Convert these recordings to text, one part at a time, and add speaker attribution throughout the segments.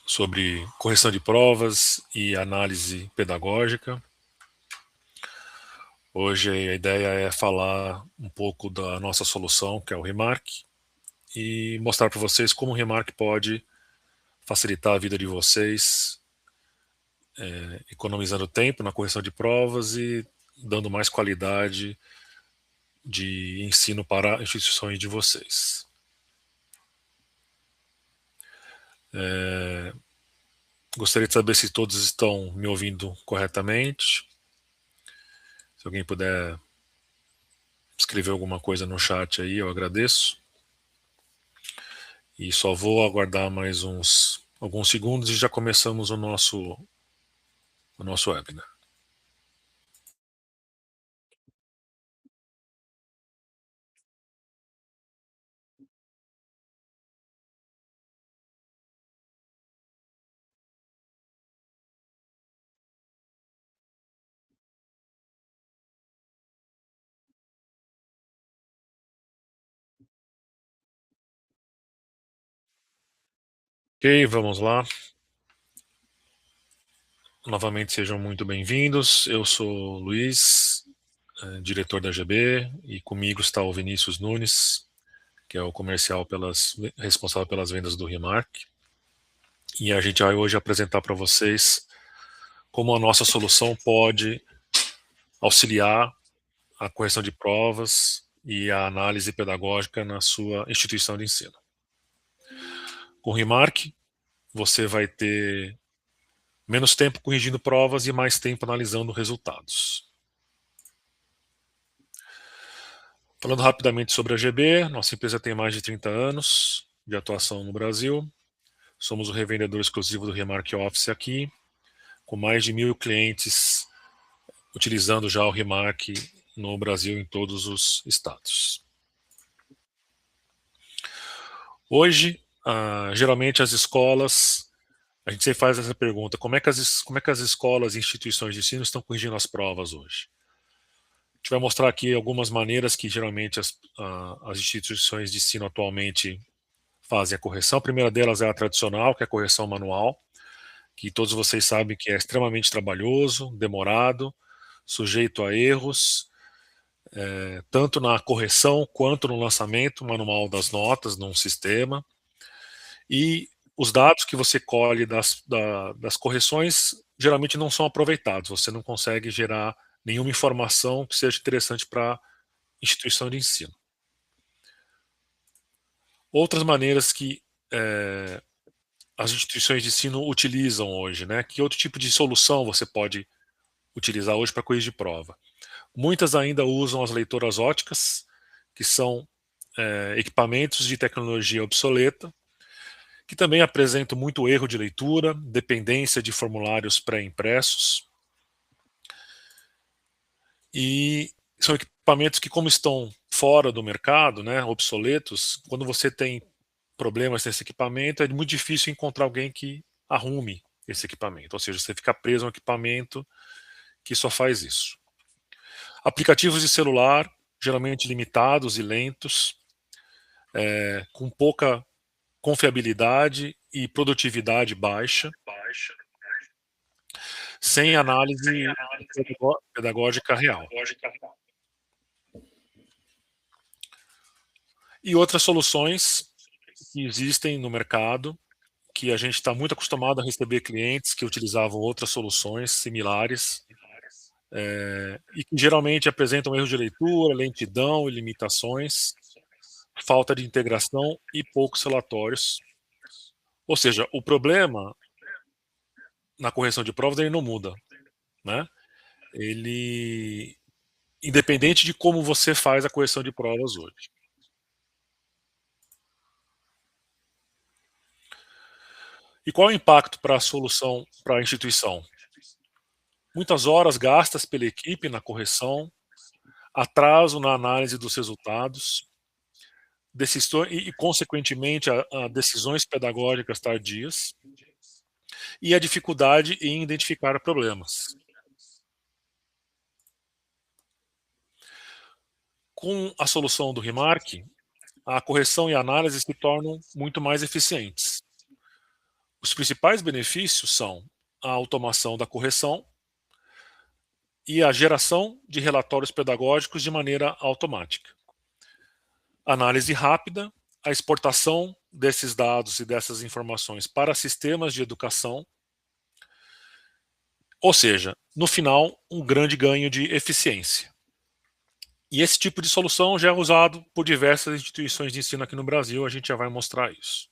Speaker 1: sobre correção de provas e análise pedagógica. Hoje a ideia é falar um pouco da nossa solução, que é o Remark, e mostrar para vocês como o Remark pode facilitar a vida de vocês, economizando tempo na correção de provas e dando mais qualidade de ensino para as instituições de vocês. Gostaria de saber se todos estão me ouvindo corretamente. Se alguém puder escrever alguma coisa no chat aí, eu agradeço. E só vou aguardar mais alguns segundos e já começamos o nosso webinar. Ok, vamos lá. Novamente sejam muito bem-vindos. Eu sou o Luiz, diretor da GB, e comigo está o Vinícius Nunes, que é o comercial responsável pelas vendas do Remark. E a gente vai hoje apresentar para vocês como a nossa solução pode auxiliar a correção de provas e a análise pedagógica na sua instituição de ensino. Com o Remark, você vai ter menos tempo corrigindo provas e mais tempo analisando resultados. Falando rapidamente sobre a GB, nossa empresa tem mais de 30 anos de atuação no Brasil. Somos o revendedor exclusivo do Remark Office aqui, com mais de 1.000 clientes utilizando já o Remark no Brasil em todos os estados. Hoje, geralmente as escolas, a gente sempre faz essa pergunta, como é que as escolas e instituições de ensino estão corrigindo as provas hoje? A gente vai mostrar aqui algumas maneiras que geralmente as instituições de ensino atualmente fazem a correção. A primeira delas é a tradicional, que é a correção manual, que todos vocês sabem que é extremamente trabalhoso, demorado, sujeito a erros, tanto na correção quanto no lançamento manual das notas num sistema. E os dados que você colhe das correções geralmente não são aproveitados. Você não consegue gerar nenhuma informação que seja interessante para a instituição de ensino. Outras maneiras que as instituições de ensino utilizam hoje, né? Que outro tipo de solução você pode utilizar hoje para corrigir prova? Muitas ainda usam as leitoras óticas, que são equipamentos de tecnologia obsoleta, que também apresentam muito erro de leitura, dependência de formulários pré-impressos, e são equipamentos que, como estão fora do mercado, né, obsoletos, quando você tem problemas nesse equipamento, é muito difícil encontrar alguém que arrume esse equipamento, ou seja, você fica preso a um equipamento que só faz isso. Aplicativos de celular, geralmente limitados e lentos, com pouca confiabilidade e produtividade baixa, sem análise pedagógica real. E outras soluções que existem no mercado, que a gente está muito acostumado a receber clientes que utilizavam outras soluções similares, e que geralmente apresentam erros de leitura, lentidão e limitações, falta de integração e poucos relatórios. Ou seja, o problema na correção de provas ele não muda, né? Ele, independente de como você faz a correção de provas hoje. E qual é o impacto para a solução, para a instituição? Muitas horas gastas pela equipe na correção, atraso na análise dos resultados, consequentemente, a decisões pedagógicas tardias e a dificuldade em identificar problemas. Com a solução do Remark, a correção e a análise se tornam muito mais eficientes. Os principais benefícios são a automação da correção e a geração de relatórios pedagógicos de maneira automática. Análise rápida, a exportação desses dados e dessas informações para sistemas de educação, ou seja, no final, um grande ganho de eficiência. E esse tipo de solução já é usado por diversas instituições de ensino aqui no Brasil, a gente já vai mostrar isso.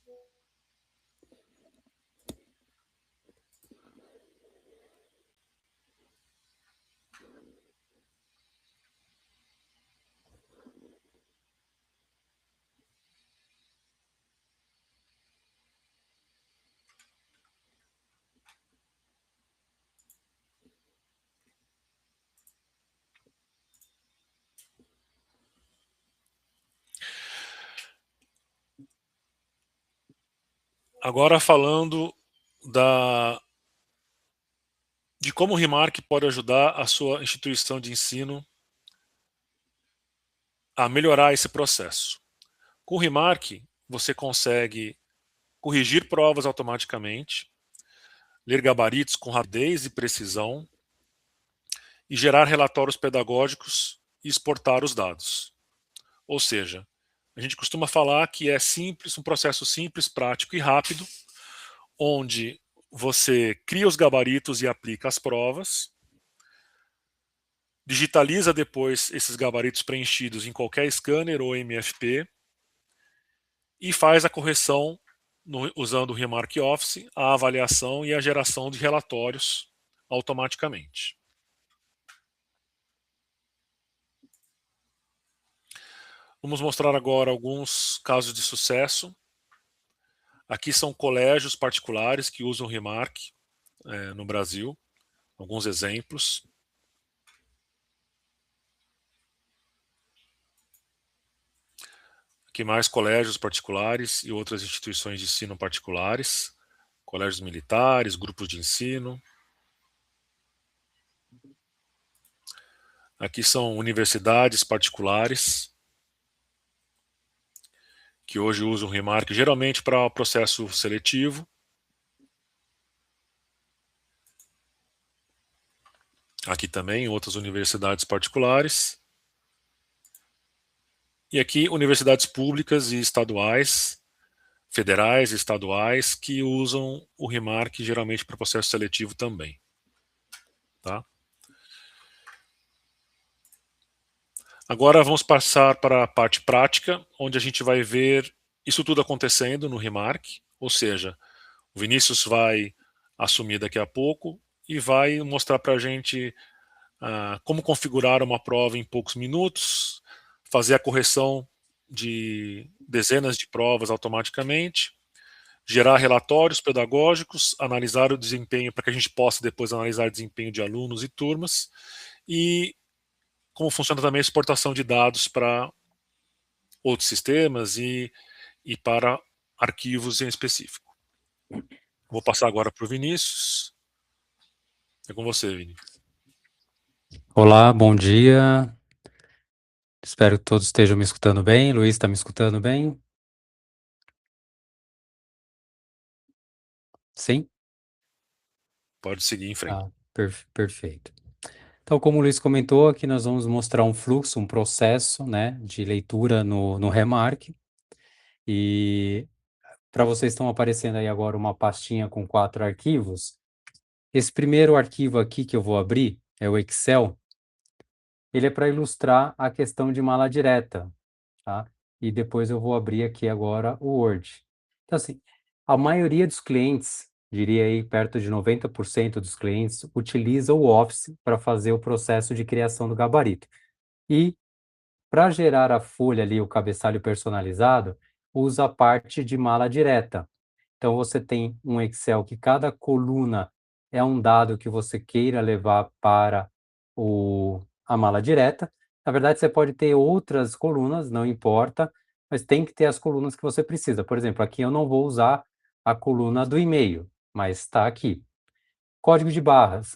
Speaker 1: Agora falando de como o Remark pode ajudar a sua instituição de ensino a melhorar esse processo. Com o Remark, você consegue corrigir provas automaticamente, ler gabaritos com rapidez e precisão e gerar relatórios pedagógicos e exportar os dados. Ou seja, a gente costuma falar que é simples, um processo simples, prático e rápido, onde você cria os gabaritos e aplica as provas, digitaliza depois esses gabaritos preenchidos em qualquer scanner ou MFP e faz a correção usando o Remark Office, a avaliação e a geração de relatórios automaticamente. Vamos mostrar agora alguns casos de sucesso. Aqui são colégios particulares que usam o Remark no Brasil, alguns exemplos. Aqui mais colégios particulares e outras instituições de ensino particulares, colégios militares, grupos de ensino. Aqui são universidades particulares, que hoje usam o Remark geralmente para o processo seletivo. Aqui também outras universidades particulares. E aqui universidades públicas e estaduais, federais e estaduais, que usam o Remark geralmente para o processo seletivo também. Tá? Agora vamos passar para a parte prática, onde a gente vai ver isso tudo acontecendo no Remark, ou seja, o Vinícius vai assumir daqui a pouco e vai mostrar para a gente como configurar uma prova em poucos minutos, fazer a correção de dezenas de provas automaticamente, gerar relatórios pedagógicos, analisar o desempenho para que a gente possa depois analisar o desempenho de alunos e turmas e como funciona também a exportação de dados para outros sistemas e para arquivos em específico. Vou passar agora para o Vinícius. É com você, Vini.
Speaker 2: Olá, bom dia. Espero que todos estejam me escutando bem. Luiz, está me escutando bem? Sim?
Speaker 1: Pode seguir em frente.
Speaker 2: Perfeito. Então, como o Luiz comentou, aqui nós vamos mostrar um fluxo, um processo, né, de leitura no Remark. E para vocês estão aparecendo aí agora uma pastinha com 4 arquivos. Esse primeiro arquivo aqui que eu vou abrir é o Excel. Ele é para ilustrar a questão de mala direta, tá? E depois eu vou abrir aqui agora o Word. Então, assim, a maioria dos clientes, diria aí perto de 90% dos clientes, utiliza o Office para fazer o processo de criação do gabarito. E para gerar a folha ali, o cabeçalho personalizado, usa a parte de mala direta. Então, você tem um Excel que cada coluna é um dado que você queira levar para a mala direta. Na verdade, você pode ter outras colunas, não importa, mas tem que ter as colunas que você precisa. Por exemplo, aqui eu não vou usar a coluna do e-mail, mas está aqui. Código de barras.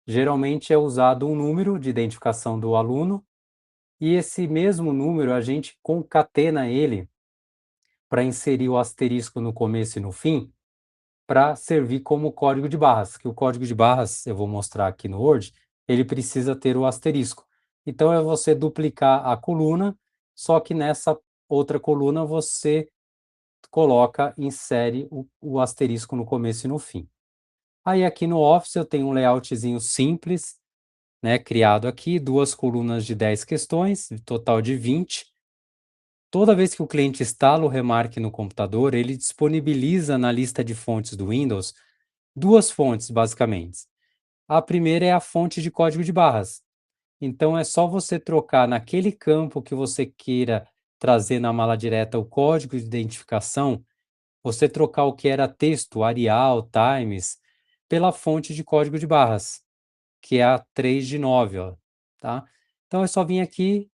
Speaker 2: Geralmente é usado um número de identificação do aluno e esse mesmo número a gente concatena ele para inserir o asterisco no começo e no fim, para servir como código de barras, que o código de barras, eu vou mostrar aqui no Word, ele precisa ter o asterisco. Então, é você duplicar a coluna, só que nessa outra coluna você insere o asterisco no começo e no fim. Aí aqui no Office eu tenho um layoutzinho simples, né, criado aqui, 2 colunas de 10 questões, total de 20. Toda vez que o cliente instala o Remark no computador, ele disponibiliza na lista de fontes do Windows 2 fontes, basicamente. A primeira é a fonte de código de barras. Então, é só você trocar naquele campo que você queira trazer na mala direta o código de identificação, você trocar o que era texto, Arial, Times, pela fonte de código de barras, que é a 3 de 9, ó, tá? Então, é só vir aqui,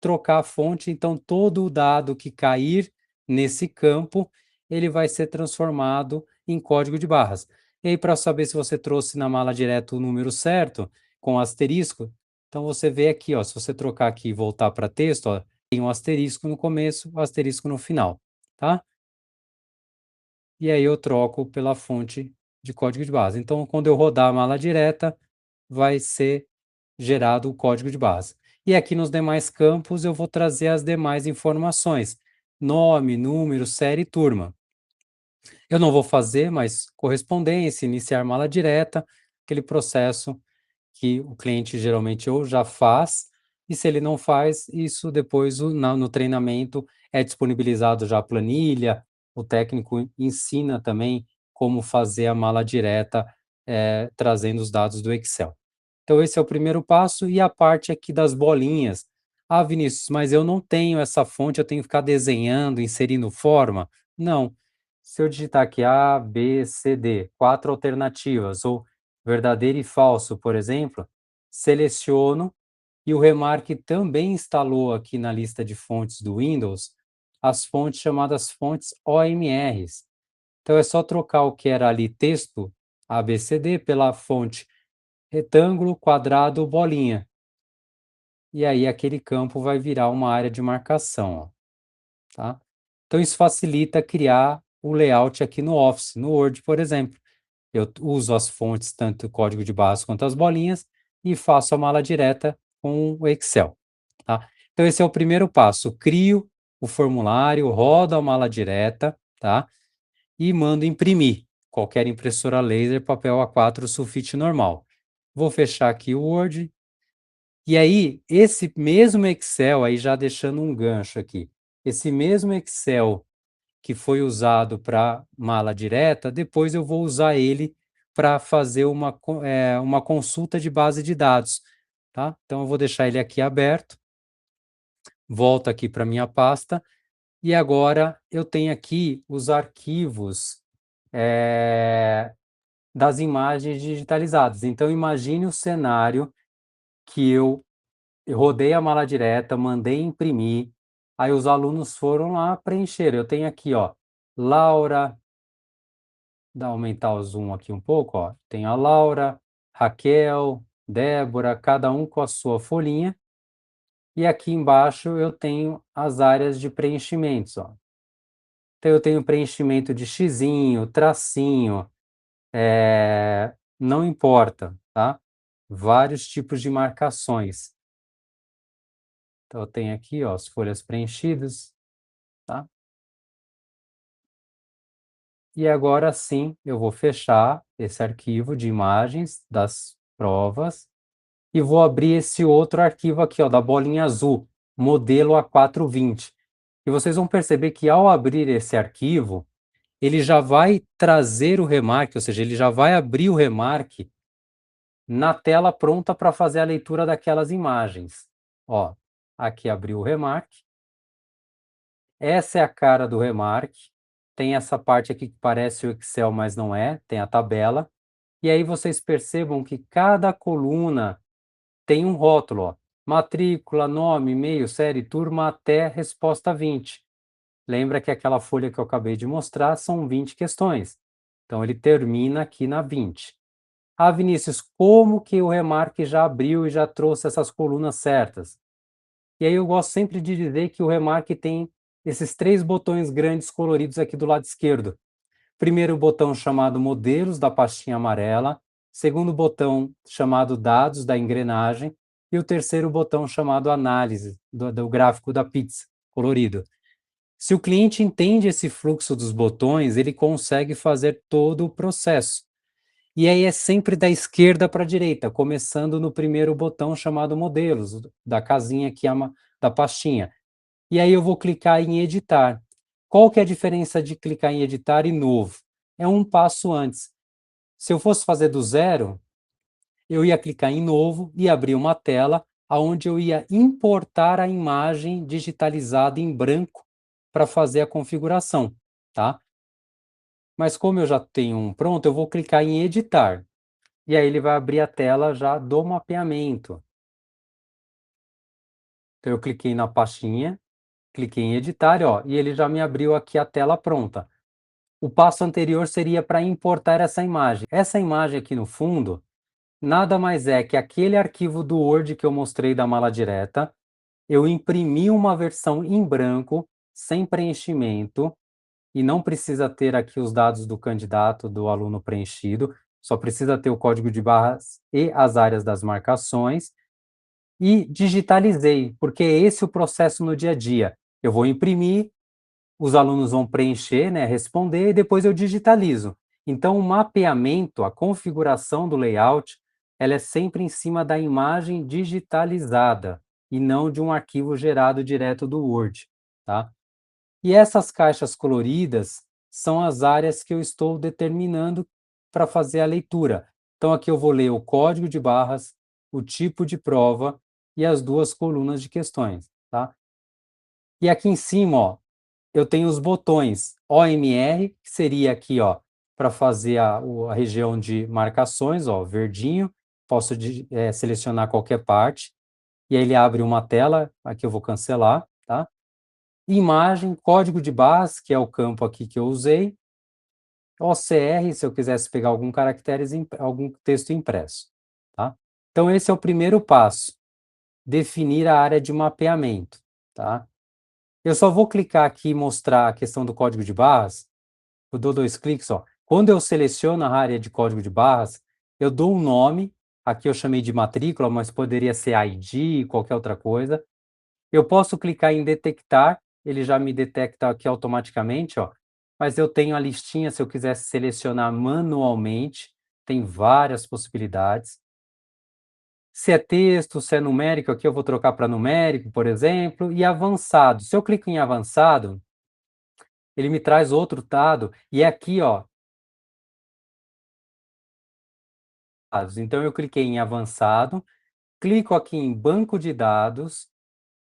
Speaker 2: trocar a fonte, então todo o dado que cair nesse campo, ele vai ser transformado em código de barras. E aí, para saber se você trouxe na mala direta o número certo, com asterisco, então você vê aqui, ó, se você trocar aqui e voltar para texto, ó, tem um asterisco no começo, um asterisco no final, tá? E aí eu troco pela fonte de código de base. Então, quando eu rodar a mala direta, vai ser gerado o código de base. E aqui nos demais campos eu vou trazer as demais informações: nome, número, série e turma. Eu não vou fazer, mas correspondência, iniciar mala direta, aquele processo que o cliente geralmente ou já faz, e se ele não faz, isso depois no treinamento é disponibilizado já a planilha, o técnico ensina também como fazer a mala direta, trazendo os dados do Excel. Então esse é o primeiro passo, e a parte aqui das bolinhas. Ah, Vinícius, mas eu não tenho essa fonte, eu tenho que ficar desenhando, inserindo forma? Não. Se eu digitar aqui A, B, C, D, 4 alternativas, ou verdadeiro e falso, por exemplo, seleciono, e o Remark também instalou aqui na lista de fontes do Windows as fontes chamadas fontes OMRs. Então é só trocar o que era ali texto ABCD pela fonte retângulo, quadrado, bolinha. E aí aquele campo vai virar uma área de marcação, ó, tá? Então isso facilita criar o layout aqui no Office, no Word, por exemplo. Eu uso as fontes, tanto o código de barras quanto as bolinhas, e faço a mala direta com o Excel, tá? Então esse é o primeiro passo: crio o formulário, rodo a mala direta, tá? E mando imprimir. Qualquer impressora laser, papel A4, sulfite normal. Vou fechar aqui o Word. E aí, esse mesmo Excel, aí já deixando um gancho aqui, esse mesmo Excel que foi usado para mala direta, depois eu vou usar ele para fazer uma consulta de base de dados, tá? Então eu vou deixar ele aqui aberto, volto aqui para minha pasta, e agora eu tenho aqui os arquivos das imagens digitalizadas. Então imagine o cenário que eu rodei a mala direta, mandei imprimir, aí os alunos foram lá preencher. Eu tenho aqui, ó, Laura, aumentar o zoom aqui um pouco, ó. Tem a Laura, Raquel, Débora, cada um com a sua folhinha. E aqui embaixo eu tenho as áreas de preenchimentos, ó. Então eu tenho preenchimento de xizinho, tracinho, não importa, tá? Vários tipos de marcações. Então eu tenho aqui, ó, as folhas preenchidas, tá? E agora sim, eu vou fechar esse arquivo de imagens das provas e vou abrir esse outro arquivo aqui, ó, da bolinha azul, modelo A420. E vocês vão perceber que ao abrir esse arquivo, ele já vai trazer o Remark, ou seja, ele já vai abrir o Remark na tela pronta para fazer a leitura daquelas imagens. Ó, aqui abriu o Remark. Essa é a cara do Remark. Tem essa parte aqui que parece o Excel, mas não é, tem a tabela. E aí vocês percebam que cada coluna tem um rótulo, ó, matrícula, nome, e-mail, série, turma, até resposta 20. Lembra que aquela folha que eu acabei de mostrar são 20 questões. Então ele termina aqui na 20. Ah, Vinícius, como que o Remark já abriu e já trouxe essas colunas certas? E aí eu gosto sempre de dizer que o Remark tem esses 3 botões grandes coloridos aqui do lado esquerdo. primeiro botão chamado modelos da pastinha amarela, segundo botão chamado dados da engrenagem e o terceiro botão chamado análise do gráfico da pizza colorido. Se o cliente entende esse fluxo dos botões, ele consegue fazer todo o processo. E aí é sempre da esquerda para a direita, começando no primeiro botão chamado modelos, da casinha aqui da pastinha. E aí eu vou clicar em editar. Qual que é a diferença de clicar em editar e novo? É um passo antes. Se eu fosse fazer do zero, eu ia clicar em novo e abrir uma tela onde eu ia importar a imagem digitalizada em branco para fazer a configuração, tá? Mas como eu já tenho um pronto, eu vou clicar em editar. E aí ele vai abrir a tela já do mapeamento. Então eu cliquei na pastinha, cliquei em editar, ó, e ele já me abriu aqui a tela pronta. O passo anterior seria para importar essa imagem. Essa imagem aqui no fundo, nada mais é que aquele arquivo do Word que eu mostrei da mala direta, eu imprimi uma versão em branco, sem preenchimento, e não precisa ter aqui os dados do candidato, do aluno preenchido, só precisa ter o código de barras e as áreas das marcações, e digitalizei, porque é esse o processo no dia a dia. Eu vou imprimir, os alunos vão preencher, né, responder, e depois eu digitalizo. Então, o mapeamento, a configuração do layout, ela é sempre em cima da imagem digitalizada, e não de um arquivo gerado direto do Word, tá? E essas caixas coloridas são as áreas que eu estou determinando para fazer a leitura. Então, aqui eu vou ler o código de barras, o tipo de prova e as duas colunas de questões, tá? E aqui em cima, ó, eu tenho os botões OMR, que seria aqui, ó, para fazer a região de marcações, ó, verdinho, posso selecionar qualquer parte, e aí ele abre uma tela, aqui eu vou cancelar, tá? Imagem, código de barras, que é o campo aqui que eu usei, OCR, se eu quisesse pegar algum caracteres, algum texto impresso, tá? Então esse é o primeiro passo, definir a área de mapeamento, tá? Eu só vou clicar aqui e mostrar a questão do código de barras, eu dou 2 cliques, ó. Quando eu seleciono a área de código de barras, eu dou um nome, aqui eu chamei de matrícula, mas poderia ser ID, qualquer outra coisa. Eu posso clicar em detectar, ele já me detecta aqui automaticamente, ó. Mas eu tenho a listinha, se eu quisesse selecionar manualmente, tem várias possibilidades. Se é texto, se é numérico, aqui eu vou trocar para numérico, por exemplo, e avançado. Se eu clico em avançado, ele me traz outro dado, e é aqui, ó. Então eu cliquei em avançado, clico aqui em banco de dados,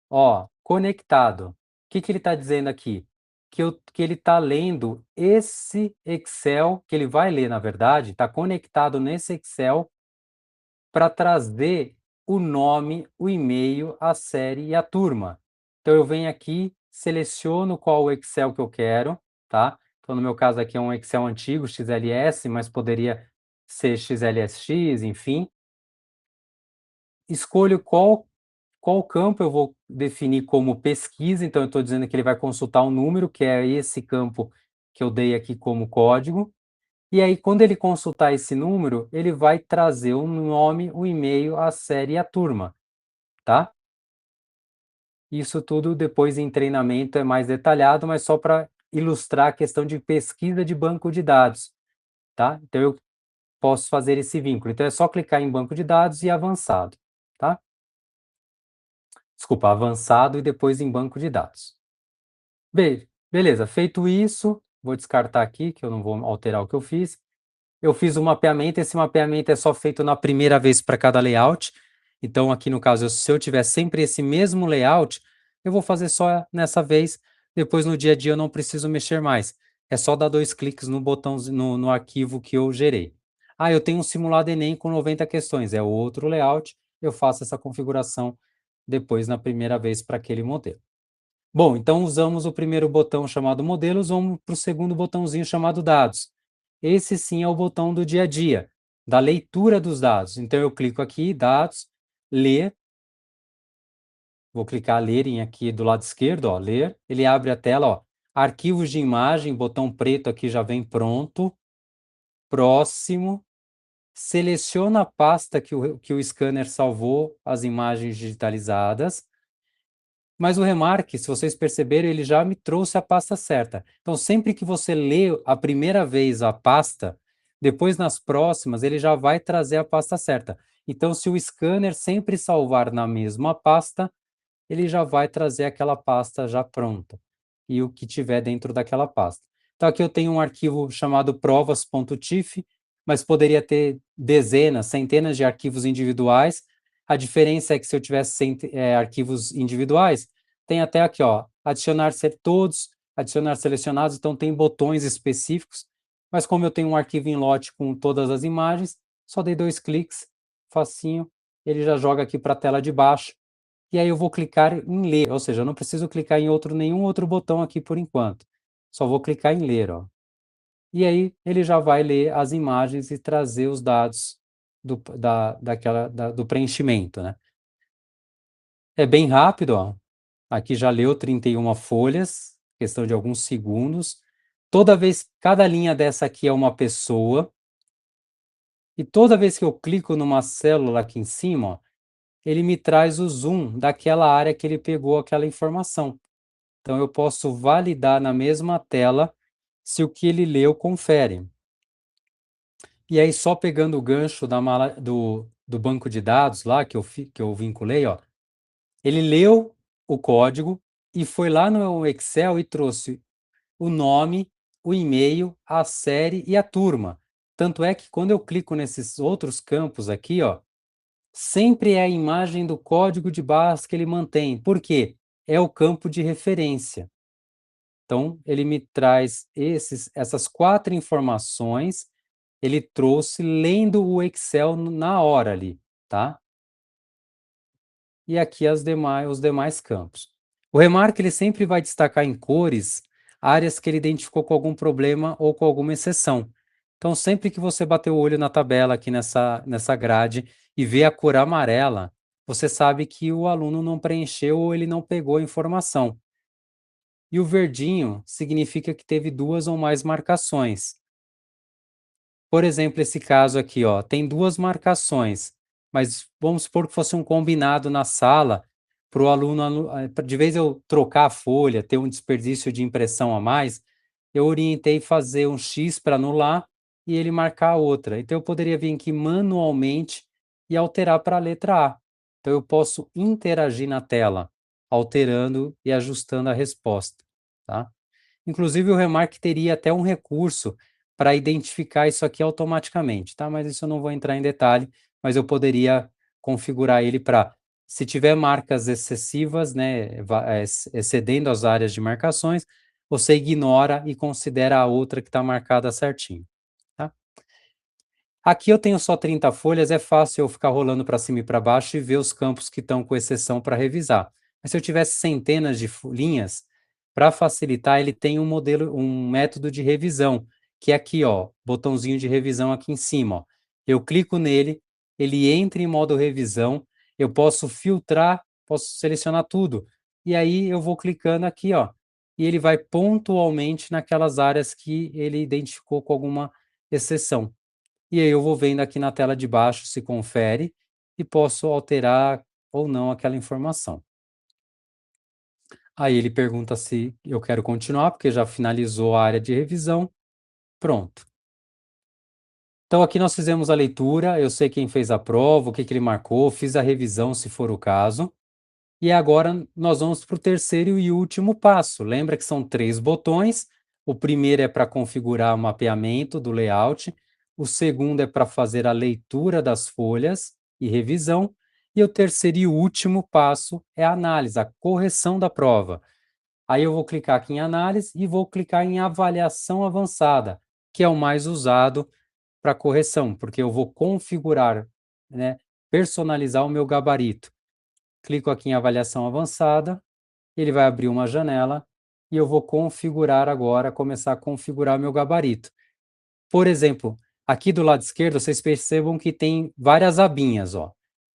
Speaker 2: ó, conectado. O que que ele está dizendo aqui? Que ele está lendo esse Excel, que ele vai ler, na verdade, está conectado nesse Excel para trazer o nome, o e-mail, a série e a turma. Então eu venho aqui, seleciono qual o Excel que eu quero, tá? Então no meu caso aqui é um Excel antigo, XLS, mas poderia ser XLSX, enfim. Escolho qual campo eu vou definir como pesquisa, então eu estou dizendo que ele vai consultar um número, que é esse campo que eu dei aqui como código, e aí quando ele consultar esse número, ele vai trazer o nome, o e-mail, a série e a turma, tá? Isso tudo depois em treinamento é mais detalhado, mas só para ilustrar a questão de pesquisa de banco de dados, tá? Então eu posso fazer esse vínculo, então é só clicar em banco de dados e avançado, tá? Desculpa, avançado e depois em banco de dados. Beleza, feito isso, vou descartar aqui, que eu não vou alterar o que eu fiz. Eu fiz o mapeamento, esse mapeamento é só feito na primeira vez para cada layout. Então, aqui no caso, se eu tiver sempre esse mesmo layout, eu vou fazer só nessa vez, depois no dia a dia eu não preciso mexer mais. É só dar 2 cliques no botão, no arquivo que eu gerei. Ah, eu tenho um simulado Enem com 90 questões, é outro layout, eu faço essa configuração depois na primeira vez para aquele modelo. Bom, então usamos o primeiro botão chamado modelos, vamos para o segundo botãozinho chamado dados. Esse sim é o botão do dia a dia, da leitura dos dados. Então eu clico aqui, dados, ler, vou clicar ler aqui do lado esquerdo, ó, ler, ele abre a tela, ó, Arquivos de imagem, botão preto aqui já vem pronto. Próximo. Seleciona a pasta que o scanner salvou as imagens digitalizadas. Mas o Remark, se vocês perceberam, ele já me trouxe a pasta certa. Então, sempre que você lê a primeira vez a pasta, depois nas próximas, ele já vai trazer a pasta certa. Então, se o scanner sempre salvar na mesma pasta, ele já vai trazer aquela pasta já pronta, e o que tiver dentro daquela pasta. Então, aqui eu tenho um arquivo chamado provas.tif, mas poderia ter dezenas, centenas de arquivos individuais. A diferença é que se eu tivesse arquivos individuais, tem até aqui, ó, adicionar todos, adicionar selecionados, então tem botões específicos, mas como eu tenho um arquivo em lote com todas as imagens, só dei 2 cliques, facinho, ele já joga aqui para a tela de baixo, e aí eu vou clicar em ler, ou seja, eu não preciso clicar em nenhum outro botão aqui por enquanto, só vou clicar em ler, ó. E aí ele já vai ler as imagens e trazer os dados do preenchimento, né? É bem rápido, ó. Aqui já leu 31 folhas, questão de alguns segundos. Toda vez, cada linha dessa aqui é uma pessoa, e toda vez que eu clico numa célula aqui em cima, ó, ele me traz o zoom daquela área que ele pegou aquela informação. Então, eu posso validar na mesma tela se o que ele leu confere. E aí, só pegando o gancho do banco de dados lá, que eu vinculei, ó, ele leu o código e foi lá no Excel e trouxe o nome, o e-mail, a série e a turma. Tanto é que quando eu clico nesses outros campos aqui, ó, sempre é a imagem do código de barras que ele mantém. Por quê? É o campo de referência. Então, ele me traz essas 4 informações, ele trouxe lendo o Excel na hora ali, tá? E aqui os demais campos. O Remark ele sempre vai destacar em cores áreas que ele identificou com algum problema ou com alguma exceção. Então, sempre que você bater o olho na tabela aqui nessa grade e ver a cor amarela, você sabe que o aluno não preencheu ou ele não pegou a informação. E o verdinho significa que teve 2 ou mais marcações. Por exemplo, esse caso aqui, ó, tem 2 marcações, mas vamos supor que fosse um combinado na sala para o aluno, de vez eu trocar a folha, ter um desperdício de impressão a mais, eu orientei fazer um X para anular e ele marcar a outra. Então eu poderia vir aqui manualmente e alterar para a letra A. Então eu posso interagir na tela, alterando e ajustando a resposta, tá? Inclusive o Remark teria até um recurso para identificar isso aqui automaticamente, tá? Mas isso eu não vou entrar em detalhe, mas eu poderia configurar ele para, se tiver marcas excessivas, né, excedendo as áreas de marcações, você ignora e considera a outra que está marcada certinho, tá? Aqui eu tenho só 30 folhas, é fácil eu ficar rolando para cima e para baixo e ver os campos que estão com exceção para revisar. Mas se eu tivesse centenas de linhas, para facilitar, ele tem um método de revisão, que é aqui, ó, botãozinho de revisão aqui em cima, ó. Eu clico nele, ele entra em modo revisão, eu posso filtrar, posso selecionar tudo. E aí eu vou clicando aqui, ó, e ele vai pontualmente naquelas áreas que ele identificou com alguma exceção. E aí eu vou vendo aqui na tela de baixo se confere e posso alterar ou não aquela informação. Aí ele pergunta se eu quero continuar, porque já finalizou a área de revisão. Pronto. Então aqui nós fizemos a leitura, eu sei quem fez a prova, o que ele marcou, fiz a revisão se for o caso. E agora nós vamos para o terceiro e último passo. Lembra que são 3 botões. O primeiro é para configurar o mapeamento do layout. O segundo é para fazer a leitura das folhas e revisão. E o terceiro e último passo é a análise, a correção da prova. Aí eu vou clicar aqui em análise e vou clicar em avaliação avançada, que é o mais usado para correção, porque eu vou configurar, né, personalizar o meu gabarito. Clico aqui em avaliação avançada, ele vai abrir uma janela e eu vou configurar agora, começar a configurar meu gabarito. Por exemplo, aqui do lado esquerdo, vocês percebam que tem várias abinhas, ó.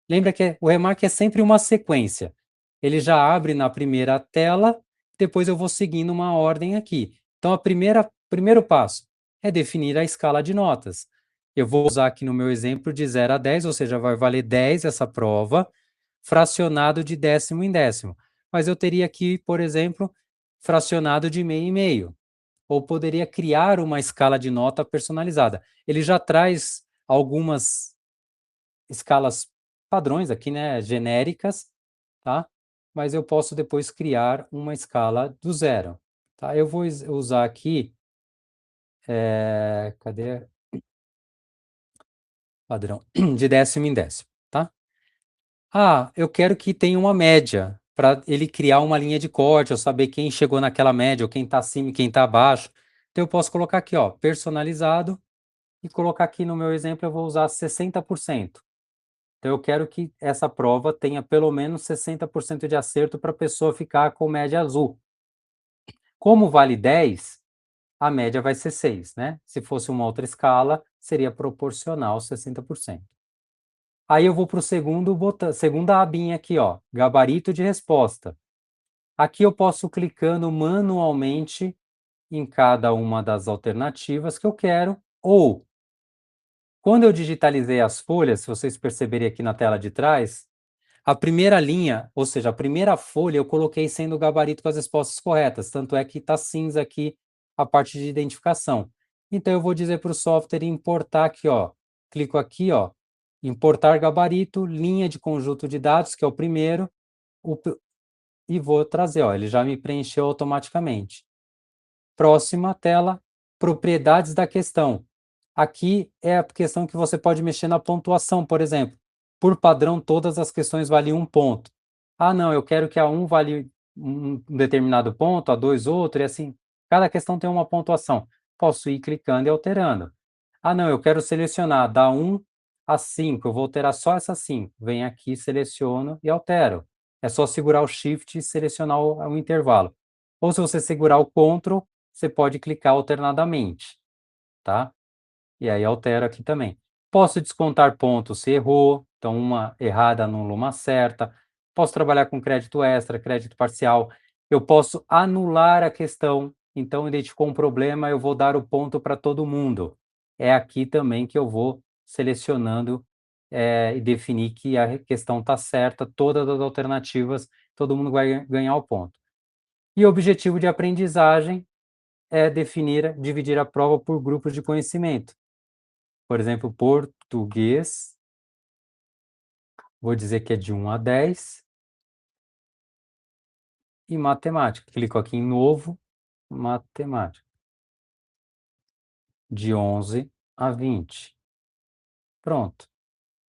Speaker 2: Lembra que o Remark é sempre uma sequência. Ele já abre na primeira tela depois eu vou seguindo uma ordem aqui. Então, primeiro passo é definir a escala de notas. Eu vou usar aqui no meu exemplo de 0 a 10, ou seja, vai valer 10 essa prova, fracionado de décimo em décimo. Mas eu teria aqui, por exemplo, fracionado de meio em meio. Ou poderia criar uma escala de nota personalizada. Ele já traz algumas escalas padrões aqui, né, genéricas, tá? Mas eu posso depois criar uma escala do zero, tá? Eu vou usar aqui, cadê? Padrão, de décimo em décimo, tá? Ah, eu quero que tenha uma média, para ele criar uma linha de corte, eu saber quem chegou naquela média, ou quem está acima e quem está abaixo. Então eu posso colocar aqui, ó, personalizado, e colocar aqui no meu exemplo, eu vou usar 60%. Então eu quero que essa prova tenha pelo menos 60% de acerto para a pessoa ficar com média azul. Como vale 10, a média vai ser 6, né? Se fosse uma outra escala, seria proporcional 60%. Aí eu vou para o segunda abinha aqui, ó, gabarito de resposta. Aqui eu posso clicando manualmente em cada uma das alternativas que eu quero, ou quando eu digitalizei as folhas, se vocês perceberem aqui na tela de trás, a primeira linha, ou seja, a primeira folha eu coloquei sendo o gabarito com as respostas corretas, tanto é que está cinza aqui a parte de identificação. Então eu vou dizer para o software importar aqui, ó, clico aqui, ó, importar gabarito, linha de conjunto de dados, que é o primeiro, e vou trazer, ó, ele já me preencheu automaticamente. Próxima tela, propriedades da questão. Aqui é a questão que você pode mexer na pontuação, por exemplo. Por padrão, todas as questões valem 1 ponto. Ah, não, eu quero que a 1 vale um determinado ponto, a 2 outro, e assim. Cada questão tem uma pontuação. Posso ir clicando e alterando. Ah, não, eu quero selecionar da 1 a 5, eu vou alterar só essa 5. Venho aqui, seleciono e altero. É só segurar o Shift e selecionar o intervalo. Ou se você segurar o Ctrl, você pode clicar alternadamente, tá? E aí altero aqui também. Posso descontar pontos se errou, então uma errada anula uma certa. Posso trabalhar com crédito extra, crédito parcial. Eu posso anular a questão, então identificou um problema, eu vou dar o ponto para todo mundo. É aqui também que eu vou selecionando e definir que a questão está certa, todas as alternativas, todo mundo vai ganhar o ponto. E o objetivo de aprendizagem é dividir a prova por grupos de conhecimento. Por exemplo, português, vou dizer que é de 1 a 10. E matemática, clico aqui em novo, matemática, de 11 a 20. Pronto.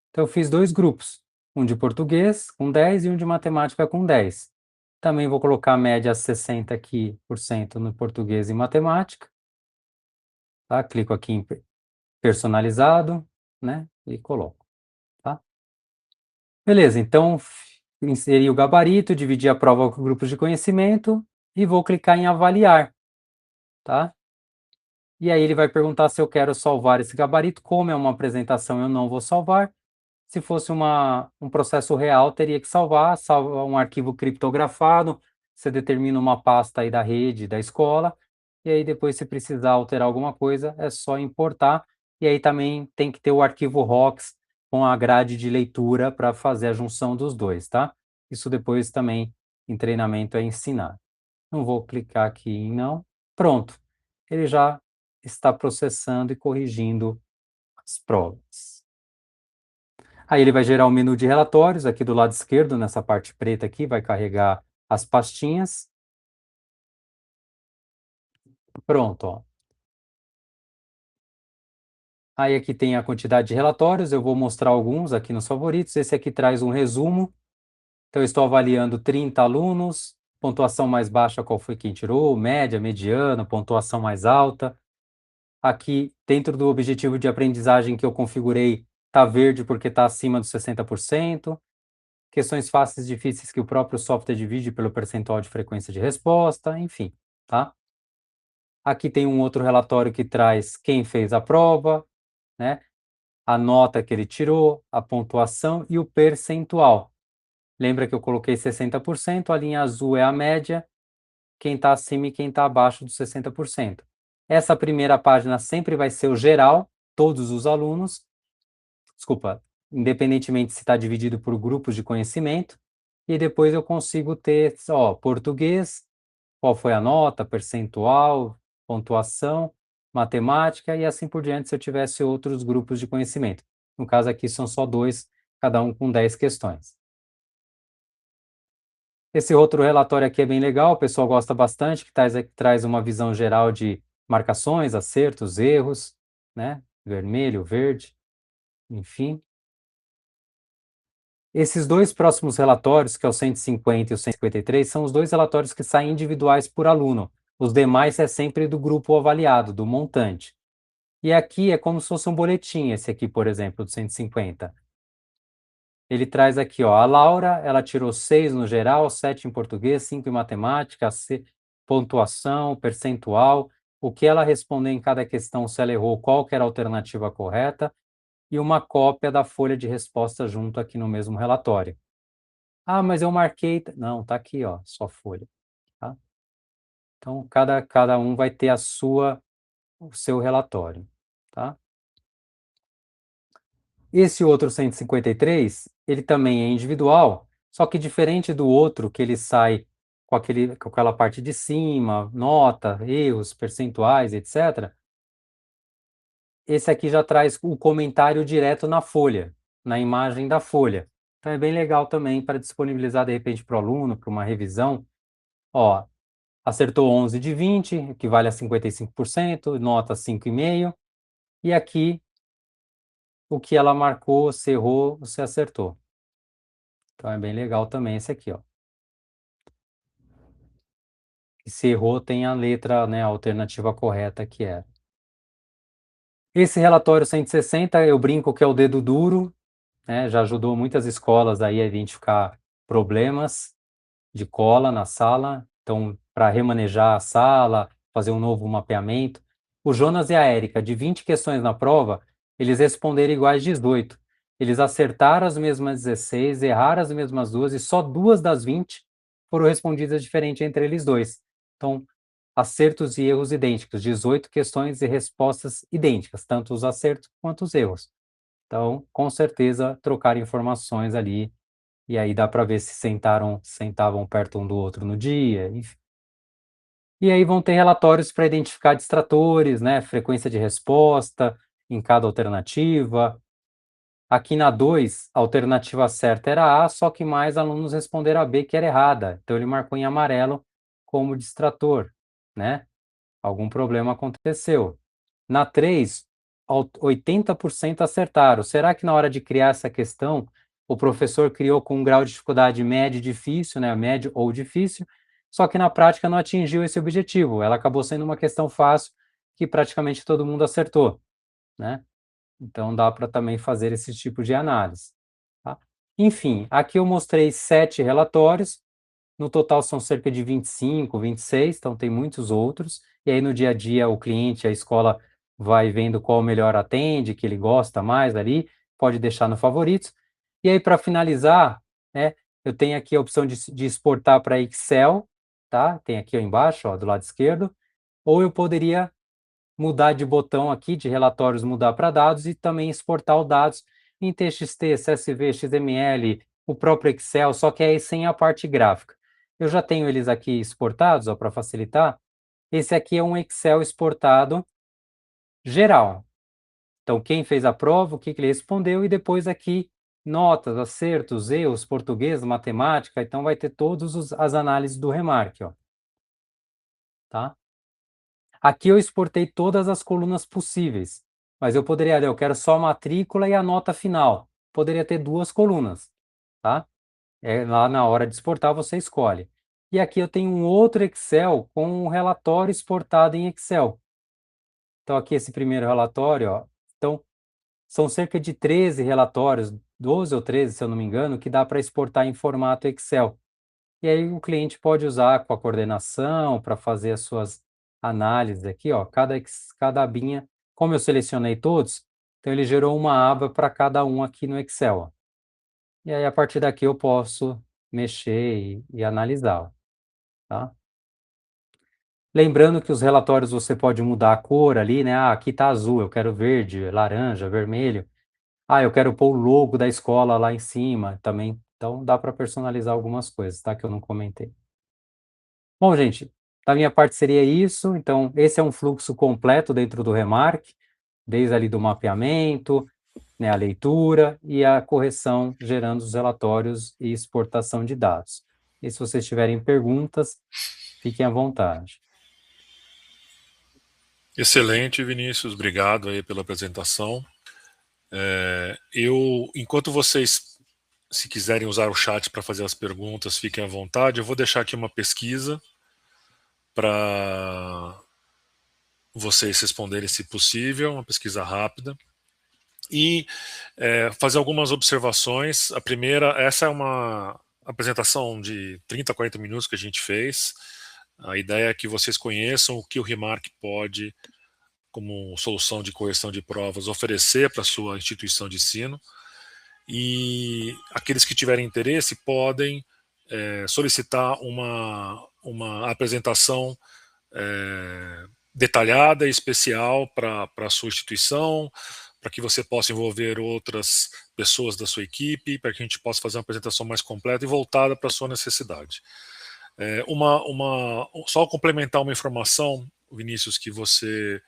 Speaker 2: Então eu fiz 2 grupos, um de português com 10 e um de matemática com 10. Também vou colocar a média 60 aqui por cento no português e matemática. Tá? Clico aqui em personalizado, né? E coloco, tá? Beleza, então inseri o gabarito, dividi a prova com grupos de conhecimento e vou clicar em avaliar, tá? E aí ele vai perguntar se eu quero salvar esse gabarito. Como é uma apresentação, eu não vou salvar. Se fosse um processo real, teria que salva um arquivo criptografado, você determina uma pasta aí da rede, da escola, e aí depois, se precisar alterar alguma coisa, é só importar. E aí também tem que ter o arquivo ROX com a grade de leitura para fazer a junção dos dois, tá? Isso depois também em treinamento é ensinado. Não vou clicar aqui em não. Pronto. Ele já está processando e corrigindo as provas. Aí ele vai gerar um menu de relatórios aqui do lado esquerdo, nessa parte preta aqui, vai carregar as pastinhas. Pronto, ó. Aí aqui tem a quantidade de relatórios, eu vou mostrar alguns aqui nos favoritos. Esse aqui traz um resumo. Então eu estou avaliando 30 alunos, pontuação mais baixa qual foi quem tirou, média, mediana, pontuação mais alta. Aqui, dentro do objetivo de aprendizagem que eu configurei, está verde porque está acima dos 60%. Questões fáceis e difíceis que o próprio software divide pelo percentual de frequência de resposta, enfim, tá? Aqui tem um outro relatório que traz quem fez a prova, né? A nota que ele tirou, a pontuação e o percentual. Lembra que eu coloquei 60%, a linha azul é a média, quem está acima e quem está abaixo dos 60%. Essa primeira página sempre vai ser o geral, todos os alunos, desculpa, independentemente se está dividido por grupos de conhecimento, e depois eu consigo ter, ó, português, qual foi a nota, percentual, pontuação, matemática e assim por diante se eu tivesse outros grupos de conhecimento. No caso aqui são só 2, cada um com 10 questões. Esse outro relatório aqui é bem legal, o pessoal gosta bastante, que traz uma visão geral de marcações, acertos, erros, né? Vermelho, verde, enfim. Esses dois próximos relatórios, que é o 150 e o 153, são os dois relatórios que saem individuais por aluno. Os demais é sempre do grupo avaliado, do montante. E aqui é como se fosse um boletim, esse aqui, por exemplo, do 150. Ele traz aqui, ó, a Laura, ela tirou 6 no geral, 7 em português, 5 em matemática, pontuação, percentual, o que ela respondeu em cada questão, se ela errou, qual que era a alternativa correta, e uma cópia da folha de resposta junto aqui no mesmo relatório. Ah, mas eu marquei... Não, tá aqui, ó, só folha, tá? Então, cada um vai ter o seu relatório, tá? Esse outro 153, ele também é individual, só que diferente do outro, que ele sai com aquela parte de cima, nota, erros, percentuais, etc., esse aqui já traz o comentário direto na folha, na imagem da folha. Então é bem legal também para disponibilizar, de repente, para o aluno, para uma revisão. Ó, acertou 11 de 20, equivale a 55%, nota 5,5. E aqui, o que ela marcou, se errou, você acertou. Então é bem legal também esse aqui, ó. E se errou, tem a letra, né, a alternativa correta que é. Esse relatório 160, eu brinco que é o dedo duro, né, já ajudou muitas escolas aí a identificar problemas de cola na sala, então, para remanejar a sala, fazer um novo mapeamento. O Jonas e a Érica, de 20 questões na prova, eles responderam iguais 18. Eles acertaram as mesmas 16, erraram as mesmas duas, e só 2 das 20 foram respondidas diferente entre eles dois. Então, acertos e erros idênticos, 18 questões e respostas idênticas, tanto os acertos quanto os erros. Então, com certeza, trocaram informações ali, e aí dá para ver se sentavam perto um do outro no dia, enfim. E aí vão ter relatórios para identificar distratores, né, frequência de resposta em cada alternativa. Aqui na 2, a alternativa certa era A, só que mais alunos responderam a B, que era errada. Então ele marcou em amarelo como distrator, né? Algum problema aconteceu. Na 3, 80% acertaram. Será que na hora de criar essa questão, o professor criou com um grau de dificuldade médio e difícil, né? Médio ou difícil, só que na prática não atingiu esse objetivo. Ela acabou sendo uma questão fácil que praticamente todo mundo acertou, né? Então dá para também fazer esse tipo de análise, tá? Enfim, aqui eu mostrei 7 relatórios. No total são cerca de 25, 26, então tem muitos outros. E aí no dia a dia o cliente, a escola vai vendo qual melhor atende, que ele gosta mais ali, pode deixar no favoritos. E aí para finalizar, né, eu tenho aqui a opção de exportar para Excel, tá? Tem aqui ó, embaixo, ó, do lado esquerdo. Ou eu poderia mudar de botão aqui, de relatórios, mudar para dados e também exportar os dados em TXT, CSV, XML, o próprio Excel, só que aí sem a parte gráfica. Eu já tenho eles aqui exportados, para facilitar. Esse aqui é um Excel exportado geral. Então, quem fez a prova, o que ele respondeu, e depois aqui notas, acertos, erros, português, matemática, então vai ter todas as análises do Remark, ó. Tá? Aqui eu exportei todas as colunas possíveis, mas eu poderia, eu quero só a matrícula e a nota final. Poderia ter 2 colunas, tá? Lá na hora de exportar você escolhe. E aqui eu tenho um outro Excel com um relatório exportado em Excel. Então aqui esse primeiro relatório, ó, então são cerca de 13 relatórios, 12 ou 13, se eu não me engano, que dá para exportar em formato Excel. E aí o cliente pode usar com a coordenação para fazer as suas análises aqui, ó, cada abinha, como eu selecionei todos, então ele gerou uma aba para cada um aqui no Excel, ó. E aí a partir daqui eu posso mexer e analisar, ó, tá? Lembrando que os relatórios você pode mudar a cor ali, né? Ah, aqui tá azul, eu quero verde, laranja, vermelho. Ah, eu quero pôr o logo da escola lá em cima também. Então dá para personalizar algumas coisas, tá? Que eu não comentei. Bom, gente, da minha parte seria isso. Então, esse é um fluxo completo dentro do Remark, desde ali do mapeamento, né, a leitura e a correção, gerando os relatórios e exportação de dados. E se vocês tiverem perguntas, fiquem à vontade.
Speaker 1: Excelente, Vinícius. Obrigado aí pela apresentação. Enquanto vocês, se quiserem usar o chat para fazer as perguntas, fiquem à vontade. Eu vou deixar aqui uma pesquisa para vocês responderem, se possível, uma pesquisa rápida. E fazer algumas observações. A primeira, essa é uma apresentação de 30, 40 minutos que a gente fez. A ideia é que vocês conheçam o que o Remark pode, como solução de correção de provas, oferecer para a sua instituição de ensino. E aqueles que tiverem interesse podem solicitar uma apresentação detalhada e especial para a sua instituição, para que você possa envolver outras pessoas da sua equipe, para que a gente possa fazer uma apresentação mais completa e voltada para a sua necessidade. Só complementar uma informação, Vinícius, que você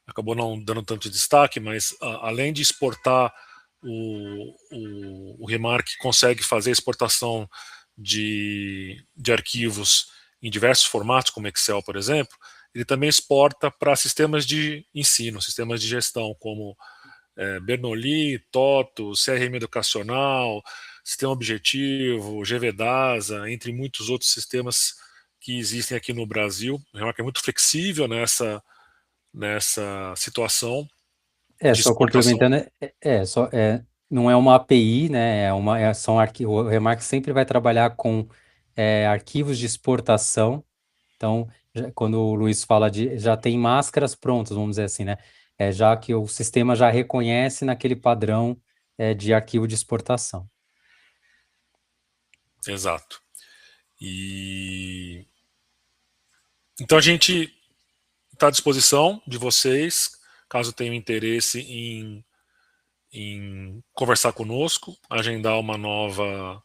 Speaker 1: acabou não dando tanto destaque, mas além de exportar, o Remark consegue fazer exportação de arquivos em diversos formatos, como Excel, por exemplo. Ele também exporta para sistemas de ensino, sistemas de gestão, como Bernoulli, TOTO, CRM Educacional, Sistema Objetivo, GVDASA, entre muitos outros sistemas que existem aqui no Brasil. O Remark é muito flexível nessa situação de
Speaker 2: Só
Speaker 1: exportação.
Speaker 2: complementando, não é uma API, né? São arquivos. O Remark sempre vai trabalhar com arquivos de exportação. Então, quando o Luiz fala já tem máscaras prontas, vamos dizer assim, né? Já que o sistema já reconhece naquele padrão de arquivo de exportação.
Speaker 1: Exato. E então a gente está à disposição de vocês, caso tenham interesse em conversar conosco, agendar uma nova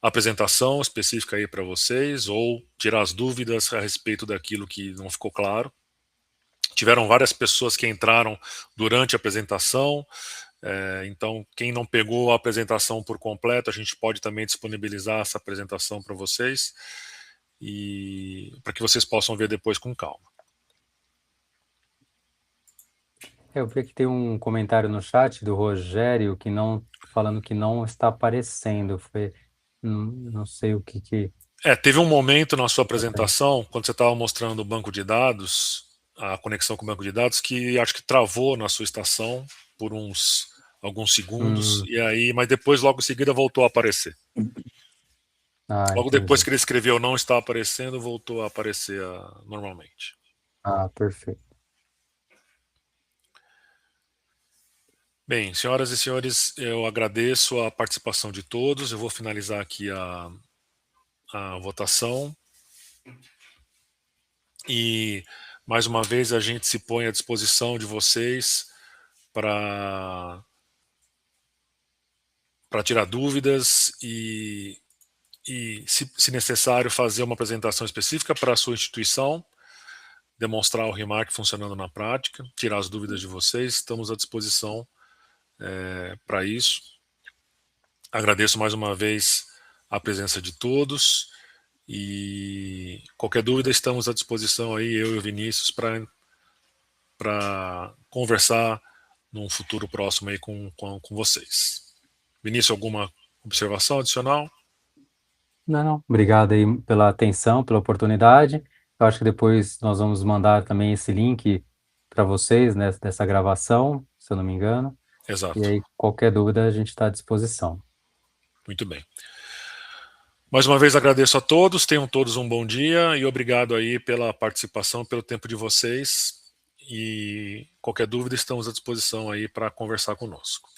Speaker 1: apresentação específica aí para vocês, ou tirar as dúvidas a respeito daquilo que não ficou claro. Tiveram várias pessoas que entraram durante a apresentação, então quem não pegou a apresentação por completo, a gente pode também disponibilizar essa apresentação para vocês, e para que vocês possam ver depois com calma.
Speaker 2: Eu vi que tem um comentário no chat do Rogério falando que não está aparecendo. Não sei o que.
Speaker 1: Teve um momento na sua apresentação, quando você estava mostrando o banco de dados, a conexão com o banco de dados, que acho que travou na sua estação por alguns segundos,
Speaker 2: Hum,
Speaker 1: e aí, mas depois, logo em seguida, voltou a aparecer. Logo depois
Speaker 2: entendi.
Speaker 1: que ele escreveu não está aparecendo, voltou a aparecer normalmente.
Speaker 2: Perfeito.
Speaker 1: Bem, senhoras e senhores, eu agradeço a participação de todos. Eu vou finalizar aqui a votação. E, mais uma vez, a gente se põe à disposição de vocês para tirar dúvidas e se necessário, fazer uma apresentação específica para a sua instituição, demonstrar o Remark funcionando na prática, tirar as dúvidas de vocês. Estamos à disposição para isso. Agradeço mais uma vez a presença de todos e qualquer dúvida estamos à disposição aí, eu e o Vinícius, para conversar num futuro próximo aí com vocês. Vinícius, alguma observação adicional?
Speaker 2: Não. Obrigado aí pela atenção, pela oportunidade. Eu acho que depois nós vamos mandar também esse link para vocês, né, dessa gravação, se eu não me engano. E
Speaker 1: Exato.
Speaker 2: aí, qualquer dúvida, a gente está à disposição.
Speaker 1: Muito bem. Mais uma vez agradeço a todos, tenham todos um bom dia e obrigado aí pela participação, pelo tempo de vocês. E qualquer dúvida, estamos à disposição aí para conversar conosco.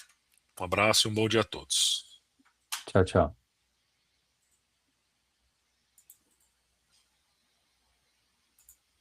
Speaker 1: Um abraço e um bom dia a todos.
Speaker 2: Tchau, tchau.